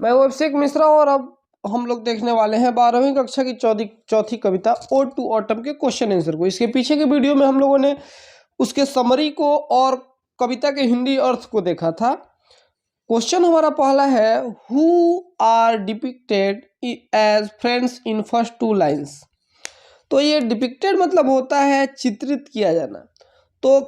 मैं हूं अभिषेक मिश्रा और अब हम लोग देखने वाले हैं 12वीं कक्षा की चौथी कविता ओड टू ऑटम के क्वेश्चन आंसर को। इसके पीछे के वीडियो में हम लोगों ने उसके समरी को और कविता के हिंदी अर्थ को देखा था। क्वेश्चन हमारा पहला है, who are depicted as friends in first two lines. तो ये डिपिक्टेड मतलब होता है चित्रित किया जाना। तो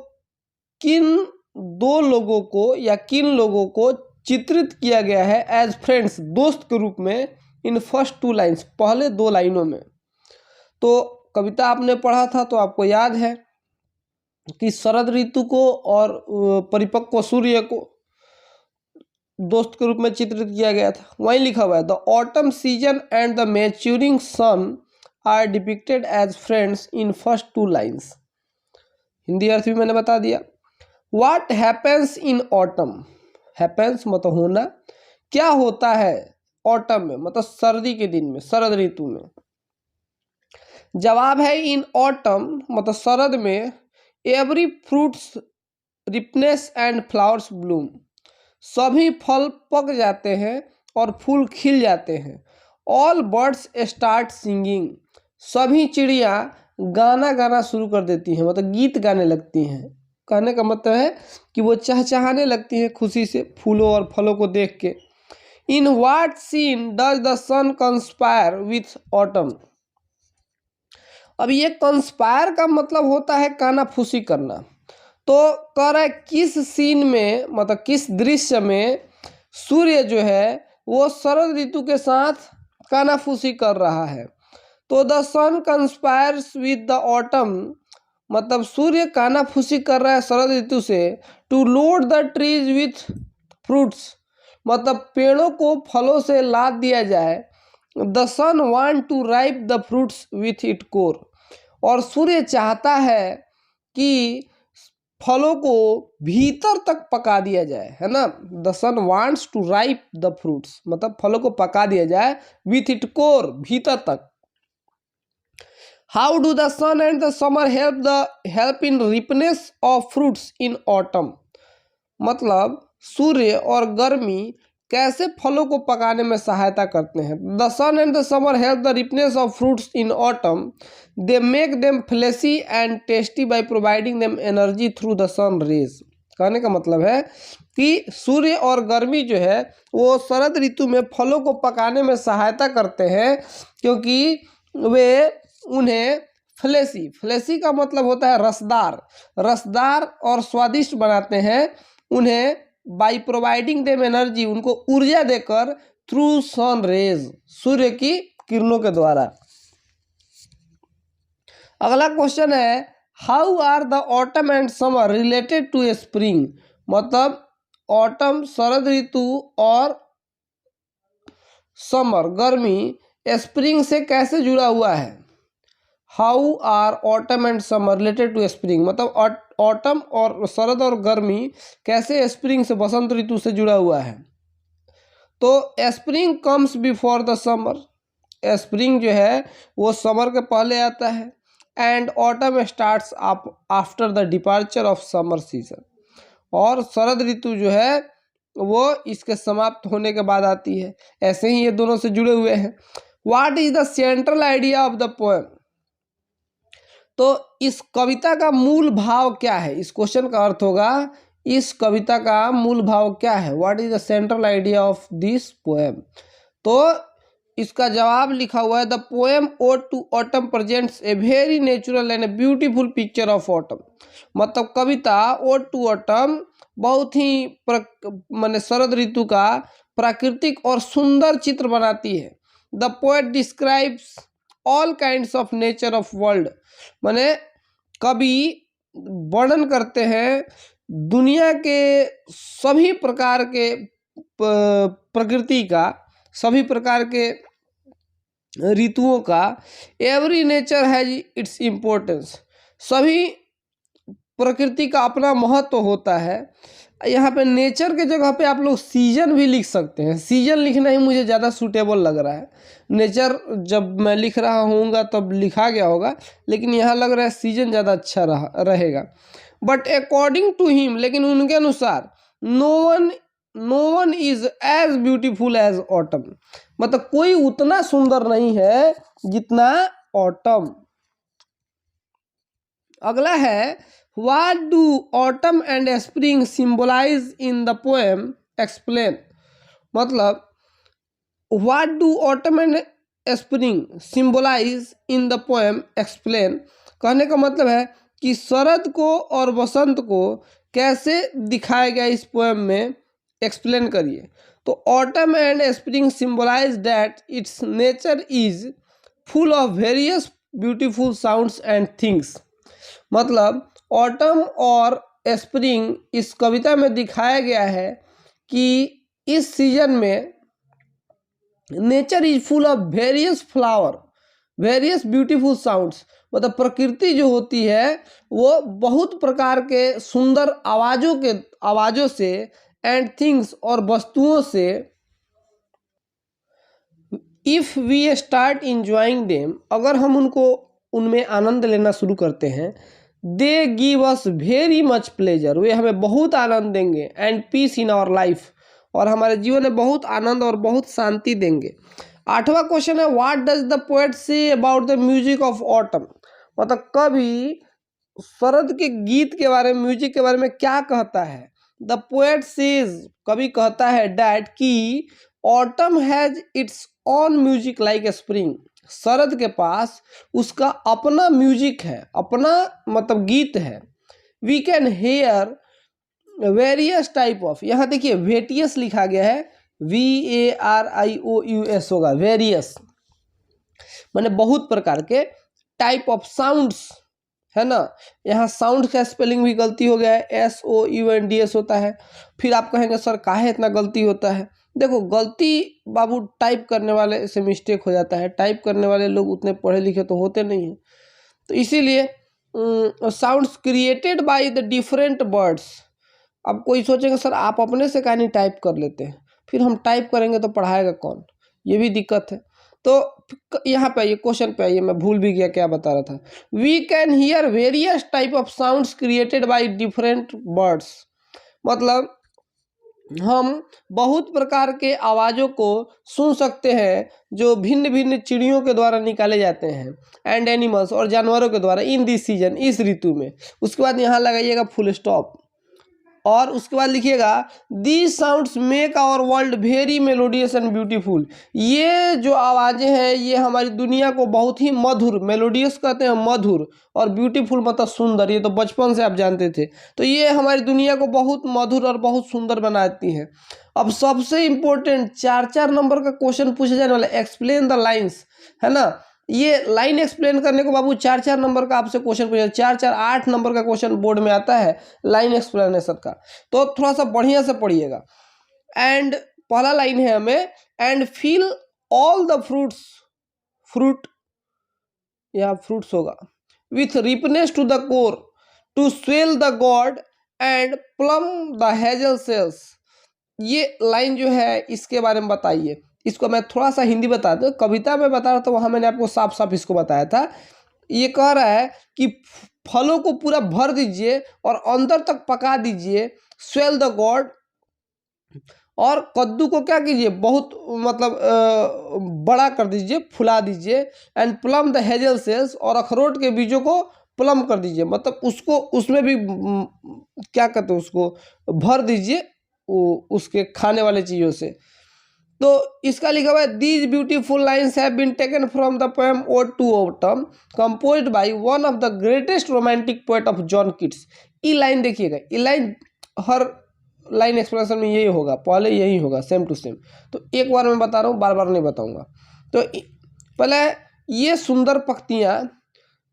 किन दो लोगों को या किन लोगों को चित्रित किया गया है एज फ्रेंड्स, दोस्त के रूप में, इन फर्स्ट टू लाइन्स, पहले दो लाइनों में। तो कविता आपने पढ़ा था तो आपको याद है कि शरद ऋतु को और परिपक्व सूर्य को दोस्त के रूप में चित्रित किया गया था। वहीं लिखा हुआ है, the autumn season and the maturing sun are depicted as friends in first two lines. Hindi अर्थ भी मैंने बता दिया। What happens in autumn, happens मतलब होना, क्या होता है ऑटम में मतलब सर्दी के दिन में, शरद ऋतु में। जवाब है इन ऑटम मतलब शरद में, every fruits ripeness and flowers bloom, सभी फल पक जाते हैं और फूल खिल जाते हैं। ऑल बर्ड्स स्टार्ट सिंगिंग, सभी चिड़िया गाना गाना शुरू कर देती हैं, मतलब गीत गाने लगती हैं। कहने का मतलब है कि वो चहचहाने लगती हैं खुशी से फूलों और फलों को देख के। In what scene does the sun conspire with autumn. अब ये कंस्पायर का मतलब होता है कानाफूसी करना। तो कह रहा है किस सीन में मतलब किस दृश्य में सूर्य जो है वो शरद ऋतु के साथ कानाफूसी कर रहा है। तो the sun conspires with the autumn मतलब सूर्य कानाफूसी कर रहा है शरद ऋतु से। To load the trees with fruits मतलब पेड़ों को फलों से लाद दिया जाए। The sun want to ripe the fruits with it core, और सूर्य चाहता है कि फलों को भीतर तक पका दिया जाए, है ना। The sun wants to ripe the fruits मतलब फलों को पका दिया जाए, विथ इट कोर भीतर तक। How do the sun and the summer help in ripeness of fruits in autumn मतलब सूर्य और गर्मी कैसे फलों को पकाने में सहायता करते हैं। The sun and the summer help the ripeness of fruits in autumn, they make them fleshy and tasty by providing them energy through the sun rays. कहने का मतलब है कि सूर्य और गर्मी जो है वो शरद ऋतु में फलों को पकाने में सहायता करते हैं, क्योंकि वे उन्हें फ्लेशी का मतलब होता है रसदार और स्वादिष्ट बनाते हैं उन्हें, बाई प्रोवाइडिंग देम एनर्जी उनको ऊर्जा देकर, थ्रू सन रेज सूर्य की किरणों के द्वारा। अगला क्वेश्चन है, how are the autumn and summer related to a spring मतलब ऑटम शरद ऋतु और समर गर्मी स्प्रिंग से कैसे जुड़ा हुआ है। How are autumn and summer related to spring मतलब ऑटम और शरद और गर्मी कैसे स्प्रिंग से, बसंत ऋतु से जुड़ा हुआ है। तो spring comes before the summer, spring जो है वो समर के पहले आता है। And autumn starts after the departure of summer season, और शरद ऋतु जो है वो इसके समाप्त होने के बाद आती है। ऐसे ही ये दोनों से जुड़े हुए हैं। What is the central idea of the poem, तो इस कविता का मूल भाव क्या है। इस क्वेश्चन का अर्थ होगा इस कविता का मूल भाव क्या है। What is the central idea of this poem. तो इसका जवाब लिखा हुआ है, the poem ode to autumn presents a very natural and a beautiful picture of autumn मतलब कविता ओड टू ऑटम बहुत ही माने शरद ऋतु का प्राकृतिक और सुंदर चित्र बनाती है। The poet describes all kinds of nature of world माने कवि वर्णन करते हैं दुनिया के सभी प्रकार के प्रकृति का, सभी प्रकार के ऋतुओं का। Every nature has its importance, सभी प्रकृति का अपना महत्व होता है। यहाँ पे नेचर के जगह पे आप लोग सीजन भी लिख सकते हैं। सीजन लिखना ही मुझे ज़्यादा सूटेबल लग रहा है। नेचर जब मैं लिख रहा होऊंगा तब लिखा गया होगा, लेकिन यहाँ लग रहा है सीजन ज़्यादा अच्छा रहेगा। बट अकॉर्डिंग टू हिम लेकिन उनके अनुसार, no one no one is as beautiful as autumn, मतलब कोई उतना सुंदर नहीं है जितना ऑटम। अगला है what do autumn and spring symbolize in the poem, explain. मतलब what do autumn and spring symbolize in the poem, explain. कहने का मतलब है कि शरद को और बसंत को कैसे दिखाया गया इस पोएम में, एक्सप्लेन करिए। तो autumn and spring symbolise that its nature is full of various beautiful sounds and things. मतलब ऑटम और स्प्रिंग इस कविता में दिखाया गया है कि इस सीजन में nature is full of various flower, various beautiful sounds, मतलब प्रकृति जो होती है वो बहुत प्रकार के सुंदर आवाज़ों से एंड थिंग्स और वस्तुओं से, if we start enjoying them, अगर हम उनमें आनंद लेना शुरू करते हैं, they give us very much pleasure, वे हमें बहुत आनंद देंगे, and peace in our life, और हमारे जीवन में बहुत आनंद और बहुत शांति देंगे। 8वां क्वेश्चन है what does the poet say about the music of autumn, मतलब कवि शरद के गीत के बारे में, म्यूजिक के बारे में क्या कहता है। द पोएट सेज, कवि कहता है डैट कि autumn has its own music like spring, शरद के पास उसका अपना म्यूजिक है, अपना मतलब गीत है। We can hear various type of, यहाँ देखिए वेटियस लिखा गया है, VARIOUS होगा, वेरियस माने बहुत प्रकार के, टाइप ऑफ साउंड्स है ना। यहाँ साउंड का स्पेलिंग भी गलती हो गया है, SOUNDS होता है। फिर आप कहेंगे सर काहे इतना गलती होता है। देखो गलती बाबू टाइप करने वाले से मिस्टेक हो जाता है, टाइप करने वाले लोग उतने पढ़े लिखे तो होते नहीं हैं, तो इसीलिए sounds created by the different birds. अब कोई सोचेंगे सर आप अपने से कहानी टाइप कर लेते हैं, फिर हम टाइप करेंगे तो पढ़ाएगा कौन, ये भी दिक्कत है। तो यहाँ पे आइए, क्वेश्चन पे आइए, मैं भूल भी गया क्या बता रहा था। We can hear various type of sounds created by different birds, मतलब हम बहुत प्रकार के आवाज़ों को सुन सकते हैं जो भिन्न भिन्न चिड़ियों के द्वारा निकाले जाते हैं, एंड एनिमल्स, और जानवरों के द्वारा, इन दिस सीजन, इस ऋतु में। उसके बाद यहाँ लगाइएगा फुल स्टॉप, और उसके बाद लिखिएगा these sounds make our world very melodious and beautiful. ये जो आवाज़ें हैं ये हमारी दुनिया को बहुत ही मधुर, मेलोडियस कहते हैं मधुर, और ब्यूटीफुल मतलब सुंदर, ये तो बचपन से आप जानते थे। तो ये हमारी दुनिया को बहुत मधुर और बहुत सुंदर बनाती हैं। अब सबसे इम्पोर्टेंट 4 नंबर का क्वेश्चन पूछा जाने वाला, एक्सप्लेन द लाइन्स, है ना। ये लाइन एक्सप्लेन करने को बाबू 4 नंबर का आपसे क्वेश्चन पूछा, 8 नंबर का क्वेश्चन बोर्ड में आता है लाइन एक्सप्लेनेशन का, तो थोड़ा सा बढ़िया से पढ़िएगा। एंड पहला लाइन है हमें, and fill all the fruits, fruit यहाँ फ्रूट्स होगा, with ripeness to the core to swell the gourd and plump the hazel shells. ये लाइन जो है इसके बारे में बताइए। इसको मैं थोड़ा सा हिंदी बता दूं, कविता में बता रहा था वहाँ मैंने आपको साफ साफ इसको बताया था। ये कह रहा है कि फलों को पूरा भर दीजिए और अंदर तक पका दीजिए, स्वेल द गॉड, और कद्दू को क्या कीजिए बहुत मतलब बड़ा कर दीजिए, फुला दीजिए, and plump the hazel shells, और अखरोट के बीजों को प्लम कर दीजिए, मतलब उसको उसमें भी क्या कहते हैं उसको भर दीजिए उसके खाने वाले चीज़ों से। तो इसका लिखा हुआ है these beautiful lines have been taken from the poem ode to autumn composed by one of the greatest romantic poet of John Keats. ई लाइन देखिएगा, ई लाइन हर लाइन एक्सप्लेनेशन में यही होगा, पहले यही होगा सेम टू सेम। तो एक बार मैं बता रहा हूँ, बार बार नहीं बताऊँगा। तो पहले ये सुंदर पंक्तियाँ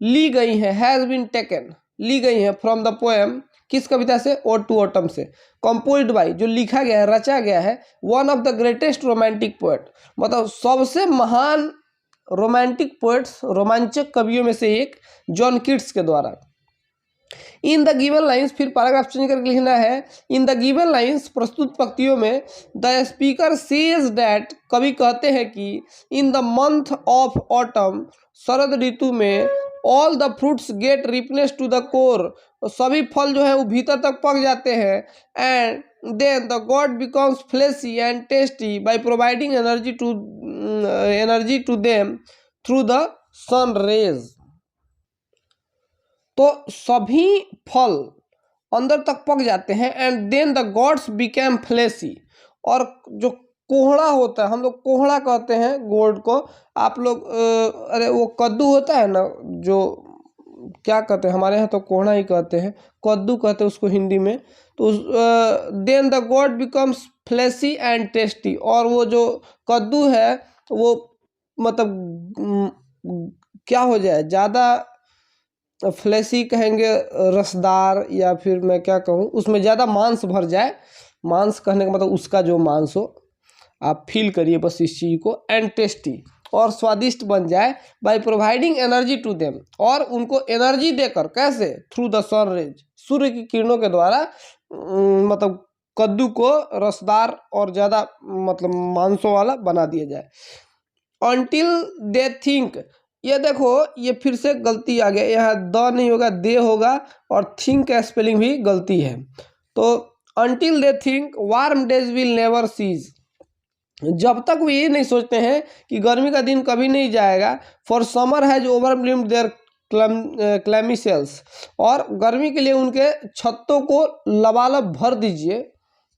ली गई हैं, हैज़ बीन टेकन, ली गई हैं फ्रॉम द पोएम, किस कविता से, ओड टू ऑटम से, कंपोज्ड बाय, जो लिखा गया है, रचा गया है, one of the greatest romantic poet, मतलब सबसे महान रोमांटिक पोएट्स, रोमांचक कवियों में से एक, जॉन कीट्स के द्वारा। इन द गिवन लाइन्स, फिर पैराग्राफ चेंज करके लिखना है, इन द गिवन लाइन्स, प्रस्तुत पंक्तियों में, द स्पीकर सेज दैट, कवि कहते हैं कि in the month of autumn, शरद ऋतु में, all the fruits get ripeness to the core, सभी फल जो है वो भीतर तक पक जाते हैं। And then the gourd becomes fleshy and tasty by providing energy to them through the sun rays. तो सभी फल अंदर तक पक जाते हैं। And then the gourds became fleshy, और जो कोहड़ा होता है, हम लोग कोहड़ा कहते हैं गोड को, आप लोग अरे वो कद्दू होता है ना, जो क्या कहते हैं, हमारे यहाँ तो कोहड़ा ही कहते हैं, कद्दू कहते हैं उसको हिंदी में। तो then the gourd becomes fleshy and tasty, और वो जो कद्दू है वो मतलब क्या हो जाए, ज़्यादा फ्लेशी कहेंगे, रसदार, या फिर मैं क्या कहूँ, उसमें ज़्यादा मांस भर जाए। मांस कहने का मतलब उसका जो मांस हो, आप फील करिए बस इस चीज़ को। एंड टेस्टी, और स्वादिष्ट बन जाए। By providing energy to them, और उनको एनर्जी देकर, कैसे, थ्रू द सन रेज, सूर्य की किरणों के द्वारा, मतलब कद्दू को रसदार और ज़्यादा मतलब मांसों वाला बना दिया जाए। अनटिल दे थिंक, ये देखो ये फिर से गलती आ गया, यहाँ द नहीं होगा, दे होगा, और थिंक का स्पेलिंग भी गलती है। तो until they think warm days will never cease, जब तक वो ये नहीं सोचते हैं कि गर्मी का दिन कभी नहीं जाएगा। For summer has overbrimmed their clammy cells, और गर्मी के लिए उनके छत्तों को लबालब भर दीजिए।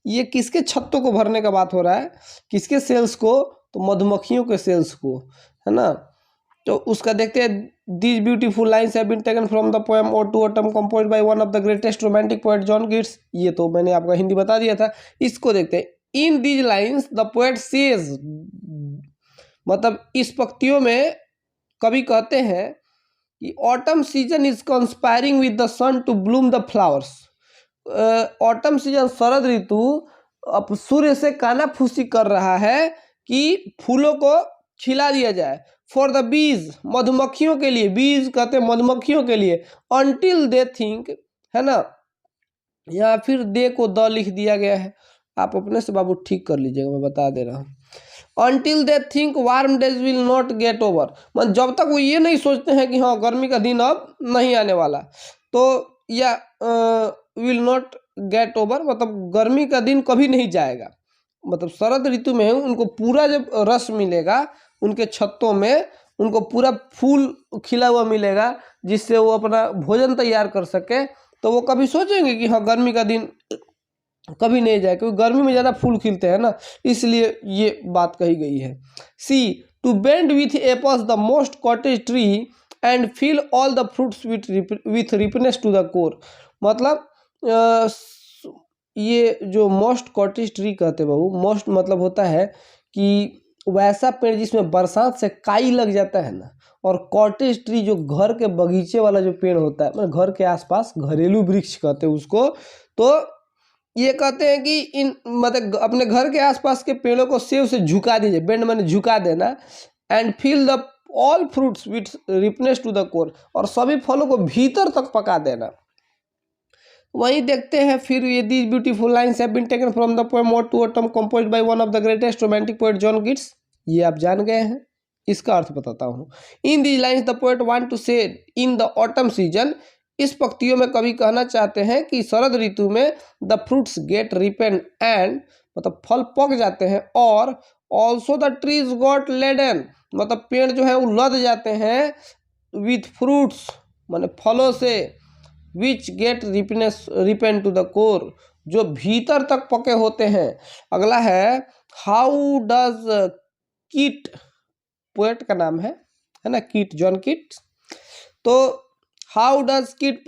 ये किसके छत्तों को भरने का बात हो रहा है, किसके सेल्स को, तो मधुमक्खियों के सेल्स को, है ना। तो उसका देखते हैं। These beautiful lines have been taken from the poem ode to autumn composed by one of the greatest romantic poet John Keats, ये तो मैंने आपका हिंदी बता दिया था। इसको देखते हैं। In these lines the poet says, मतलब इस पंक्तियों में कवि कहते हैं कि autumn season is conspiring with the sun to bloom the flowers. Autumn season, शरद ऋतु, अब सूर्य से कानाफूसी कर रहा है कि फूलों को खिला दिया जाए। फॉर द बीज, मधुमक्खियों के लिए, बीज कहते हैं मधुमक्खियों के लिए। अनटिल दे थिंक, है ना, या फिर दे को द लिख दिया गया है, आप अपने से बाबू ठीक कर लीजिएगा, मैं बता दे रहा हूँ। Until they think warm days will not get over, मतलब जब तक वो ये नहीं सोचते हैं कि हाँ गर्मी का दिन अब नहीं आने वाला, तो या विल नॉट गेट ओवर मतलब गर्मी का दिन कभी नहीं जाएगा। मतलब शरद ऋतु में उनको पूरा जब रस मिलेगा उनके छत्तों में, उनको पूरा फूल खिला हुआ मिलेगा जिससे वो अपना भोजन तैयार कर सके, तो वो कभी सोचेंगे कि हाँ गर्मी का दिन कभी नहीं जाए, क्योंकि गर्मी में ज़्यादा फूल खिलते हैं ना, इसलिए ये बात कही गई है। See to bend with apples the mossed cottage tree and fill all the fruits with ripeness to the core, मतलब ये जो मोस्ट कॉटेज ट्री कहते बाबू, मोस्ट मतलब होता है कि वैसा पेड़ जिसमें बरसात से काई लग जाता है ना, और कॉटेज ट्री जो घर के बगीचे वाला जो पेड़ होता है, मतलब घर के आसपास, घरेलू वृक्ष कहते हैं उसको। तो ये कहते हैं कि इन मतलब अपने घर के आसपास के पेड़ों को सेव से झुका दीजिए, बेंड माने झुका देना। And fill the all fruits with ripeness to the core, और सभी फलों को भीतर तक पका देना। वहीं देखते हैं फिर ये these beautiful lines have been taken from the poem ode to autumn composed by one of the greatest romantic poet John Keats, ये आप जान गए हैं, इसका अर्थ बताता हूँ। In these lines the poet want to say in the autumn season, इस पंक्तियों में कवि कहना चाहते हैं कि शरद ऋतु में the fruits get ripened and, मतलब फल पक जाते हैं, और also the trees got laden, मतलब पेड़ जो है वो लद जाते हैं, विथ फ्रूट्स माने फलों से, which get ripened to the core, जो भीतर तक पके होते हैं। अगला है हाउ डज कीट, पोएट का नाम है ना, कीट, जॉन कीट। तो हाउ डज कीट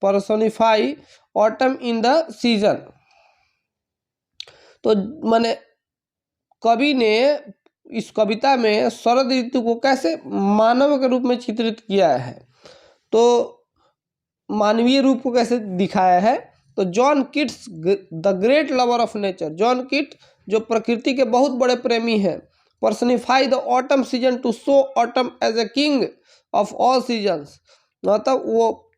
पर्सनिफाई ऑटम इन द सीजन, तो माने कवि ने इस कविता में शरद ऋतु को कैसे मानव के रूप में चित्रित किया है, तो मानवीय रूप को कैसे दिखाया है। तो John Keats the great lover of nature, John Keats जो प्रकृति के बहुत बड़े प्रेमी हैं, personify the autumn season to show autumn as a king of all seasons, मतलब वो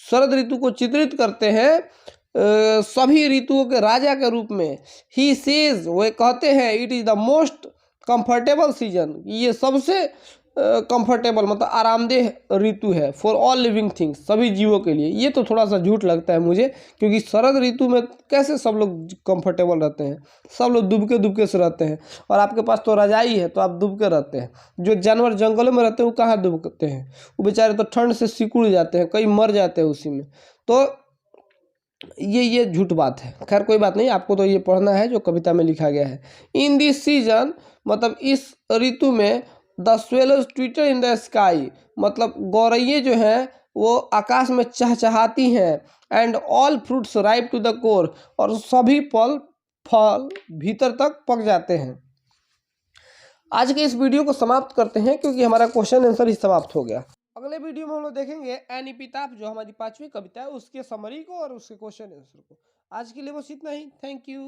शरद ऋतु को चित्रित करते हैं सभी ऋतुओं के राजा के रूप में। ही सेज, वो कहते हैं it is the most comfortable season, ये सबसे कंफर्टेबल मतलब आरामदेह ऋतु है फॉर ऑल लिविंग थिंग्स, सभी जीवों के लिए। ये तो थोड़ा सा झूठ लगता है मुझे, क्योंकि शरद ऋतु में कैसे सब लोग कंफर्टेबल रहते हैं, सब लोग दुबके दुबके से रहते हैं। और आपके पास तो रजाई है तो आप दुबके रहते हैं। जो जानवर जंगलों में रहते हैं वो कहाँ दुबकते हैं, वो बेचारे तो ठंड से सिकुड़ जाते हैं, कई मर जाते हैं उसी में। तो ये झूठ बात है। खैर कोई बात नहीं, आपको तो ये पढ़ना है जो कविता में लिखा गया है। इन दिस सीजन मतलब इस ऋतु में the swallows twitter in the sky, मतलब गौरैये जो हैं वो आकाश में चहचहाती हैं। And all fruits ripe to the core, और सभी फल भीतर तक पक जाते हैं। आज के इस वीडियो को समाप्त करते हैं क्योंकि हमारा क्वेश्चन आंसर ही समाप्त हो गया। अगले वीडियो में हम लोग देखेंगे एन एपिताफ जो हमारी 5वीं कविता है उसके समरी को और उसके क्वेश्चन आंसर को। आज के लिए बस इतना ही। Thank you.